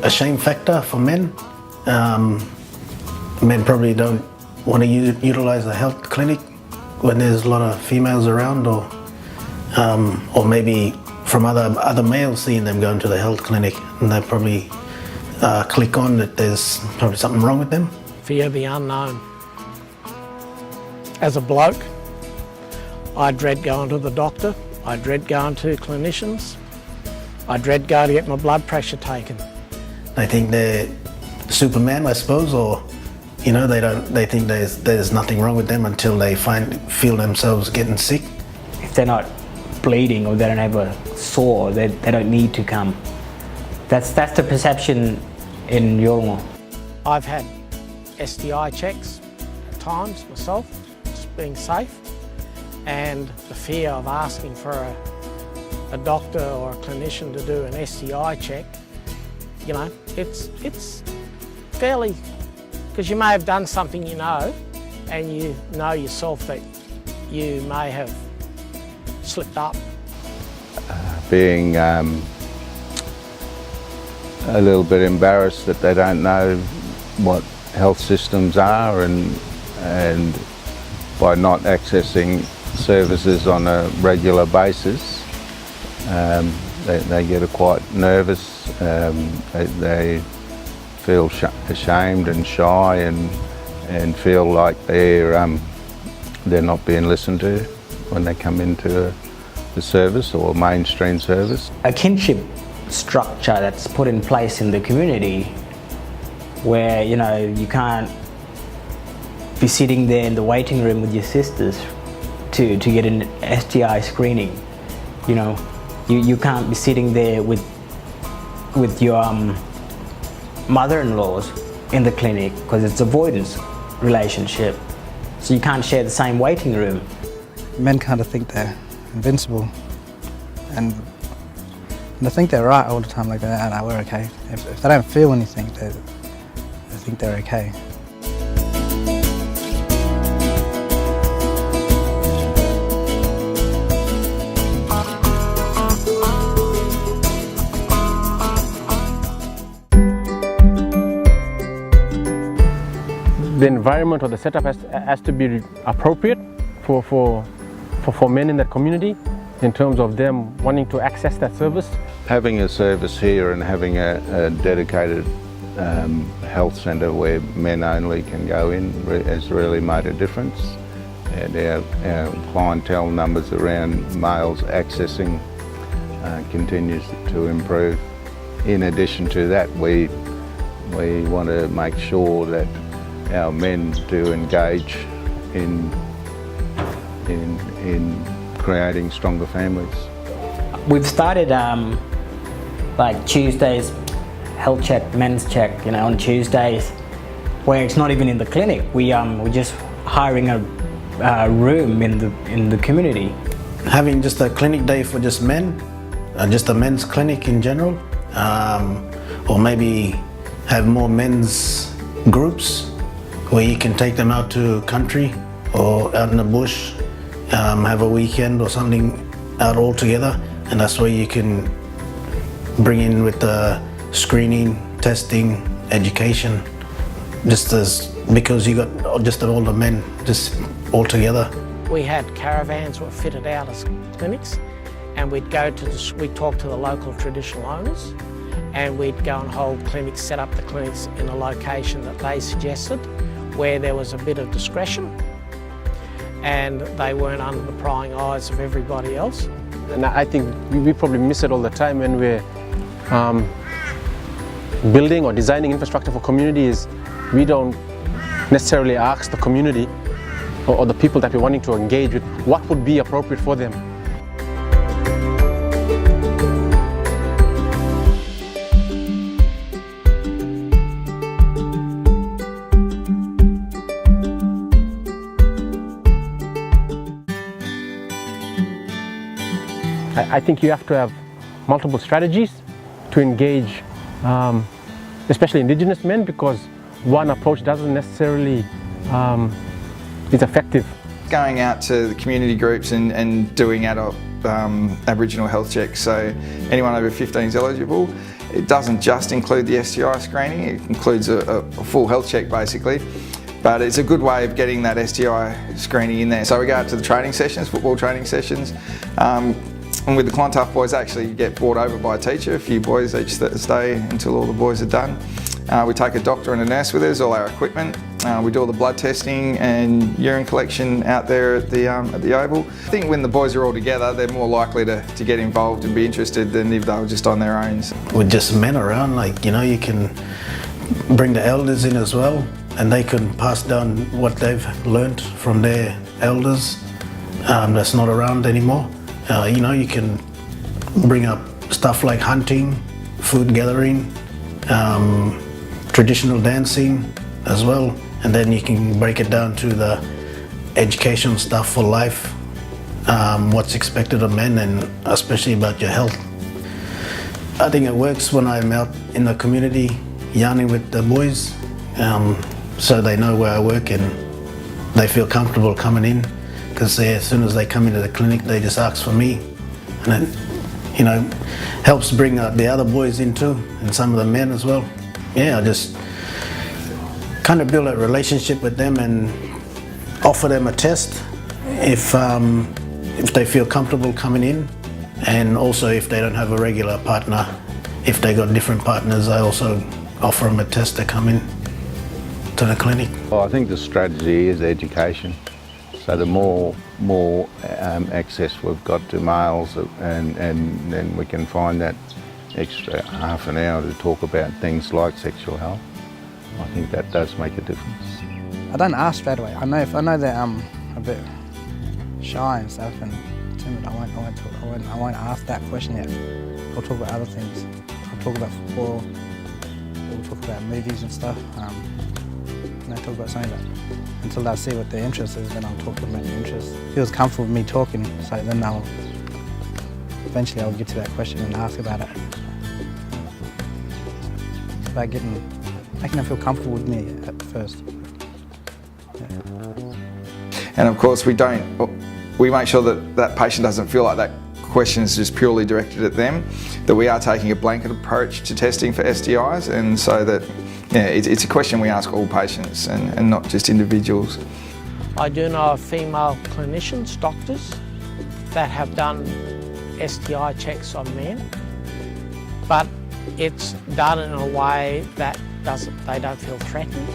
a shame factor for men. Men probably don't want to utilize the health clinic when there's a lot of females around, or maybe from other males seeing them going to the health clinic, and they probably click on that there's probably something wrong with them. Fear the unknown. As a bloke, I dread going to the doctor, I dread going to clinicians, I dread going to get my blood pressure taken. They think they're Superman, I suppose, or they think there's nothing wrong with them until they feel themselves getting sick. If they're not bleeding or they don't have a sore, they don't need to come. That's the perception in Yolngu. I've had STI checks at times myself, just being safe, and the fear of asking for a doctor or a clinician to do an STI check, it's fairly, because you may have done something and you know yourself that you may have slipped up. Being a little bit embarrassed that they don't know what health systems are, and by not accessing services on a regular basis, they get quite nervous. They feel ashamed and shy, and feel like they're not being listened to when they come into the service or mainstream service. A kinship structure that's put in place in the community where you can't be sitting there in the waiting room with your sisters to get an STI screening. You can't be sitting there with your mother-in-laws in the clinic because it's avoidance relationship, so you can't share the same waiting room. Men kind of think they're invincible, and I think they're right all the time, like that, and we're okay. If they don't feel anything, they think they're okay. The environment or the setup has to be appropriate for men in that community, in terms of them wanting to access that service. Having a service here and having a dedicated health centre where men only can go in has really made a difference. And our clientele numbers around males accessing continues to improve. In addition to that, we want to make sure that our men do engage in creating stronger families. We've started like Tuesdays health check, men's check, on Tuesdays, where it's not even in the clinic. We're just hiring a room in the community. Having just a clinic day for just men, just a men's clinic in general, or maybe have more men's groups where you can take them out to country or out in the bush, have a weekend or something out all together, and that's where you can bring in with the screening, testing, education, because you got just all the men just all together. We had caravans were fitted out as clinics, and we'd talk to the local traditional owners, and we'd go and hold clinics, set up the clinics in a location that they suggested, where there was a bit of discretion and they weren't under the prying eyes of everybody else. And I think we probably miss it all the time when we're building or designing infrastructure for communities. We don't necessarily ask the community or the people that we're wanting to engage with what would be appropriate for them. I think you have to have multiple strategies to engage, especially Indigenous men, because one approach doesn't necessarily is effective. Going out to the community groups and doing adult Aboriginal health checks, so anyone over 15 is eligible, It doesn't just include the STI screening, it includes a full health check basically. But it's a good way of getting that STI screening in there. So we go out to the training sessions, football training sessions. And with the Clontarf boys, actually you get brought over by a teacher, a few boys each stay until all the boys are done. We take a doctor and a nurse with us, all our equipment. We do all the blood testing and urine collection out there at the Oval. I think when the boys are all together, they're more likely to get involved and be interested than if they were just on their own. With just men around, like, you know, you can bring the elders in as well, and they can pass down what they've learnt from their elders that's not around anymore. You know, you can bring up stuff like hunting, food gathering, traditional dancing as well, and then you can break it down to the education stuff for life, what's expected of men, and especially about your health. I think it works when I'm out in the community yarning with the boys, so they know where I work and they feel comfortable coming in, because as soon as they come into the clinic they just ask for me, and it, you know, helps bring the other boys in too, and some of the men as well. Yeah, I just kind of build a relationship with them and offer them a test if they feel comfortable coming in, and also if they don't have a regular partner, if they got different partners, I also offer them a test to come in to the clinic. Well, I think the strategy is education. So the more access we've got to males, and then we can find that extra half an hour to talk about things like sexual health. I think that does make a difference. I don't ask straight away. I know they're a bit shy and stuff and timid. I won't ask that question yet. I'll talk about other things. I'll talk about football. We'll talk about movies and stuff. And I talk about something that until they see what their interest is, then I'll talk about their interest. It feels comfortable with me talking, so then eventually I'll get to that question and ask about it. It's about making them feel comfortable with me at first. Yeah. And of course we make sure that patient doesn't feel like that question is just purely directed at them, that we are taking a blanket approach to testing for STIs, and so that it's a question we ask all patients and not just individuals. I do know of female clinicians, doctors, that have done STI checks on men, but it's done in a way that they don't feel threatened.